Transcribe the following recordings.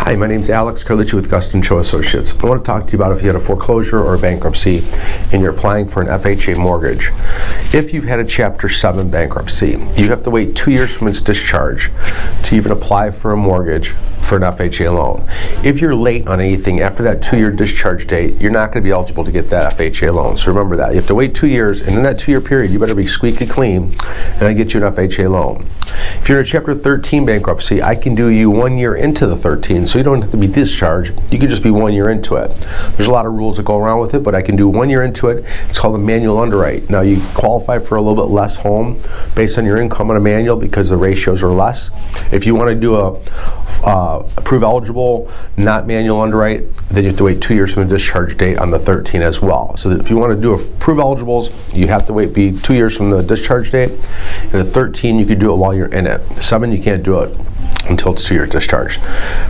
Hi, my name is Alex Carlucci with Gustin Cho Associates. I want to talk to you about if you had a foreclosure or a bankruptcy and you're applying for an FHA mortgage. If you've had a Chapter 7 bankruptcy, you have to wait 2 years from its discharge to even apply for a mortgage for an FHA loan. If you're late on anything after that 2-year discharge date, you're not going to be eligible to get that FHA loan. So remember that. You have to wait 2 years, and in that 2-year period, you better be squeaky clean and then get you an FHA loan. If you're in a Chapter 13 bankruptcy, I can do you 1 year into the 13, so you don't have to be discharged. You can just be 1 year into it. There's a lot of rules that go around with it, but I can do 1 year into it. It's called a manual underwrite. Now, you qualify for a little bit less home based on your income on a manual because the ratios are less. If you want to do a approve eligible, not manual underwrite, then you have to wait 2 years from the discharge date on the 13 as well. So that if you want to do approve eligibles, you have to be 2 years from the discharge date. And the 13, you can do it while you're in it. 7, you can't do it until it's 2 years discharged.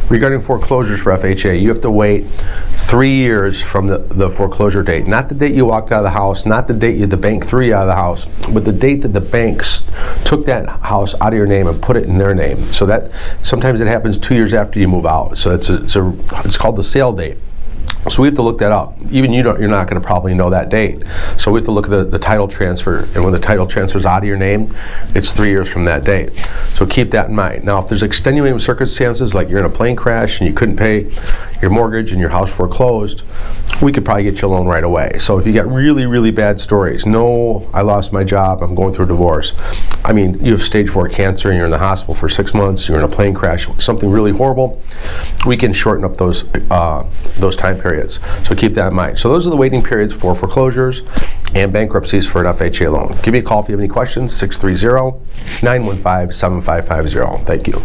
Regarding foreclosures for FHA, you have to wait 3 years from the foreclosure date. Not the date you walked out of the house, not the date the bank threw you out of the house, but the date that the banks took that house out of your name and put it in their name. So that sometimes it happens 2 years after you move out. So it's called the sale date. So we have to look that up. Even you're not going to probably know that date. So we have to look at the title transfer, and when the title transfers out of your name, it's 3 years from that date. So keep that in mind. Now, if there's extenuating circumstances, like you're in a plane crash and you couldn't pay your mortgage and your house foreclosed, we could probably get you a loan right away. So if you got really, really bad stories, no, I lost my job, I'm going through a divorce. I mean, you have stage 4 cancer and you're in the hospital for 6 months, you're in a plane crash, something really horrible, we can shorten up those time periods. So keep that in mind. So those are the waiting periods for foreclosures and bankruptcies for an FHA loan. Give me a call if you have any questions, 630-915-7550. Thank you.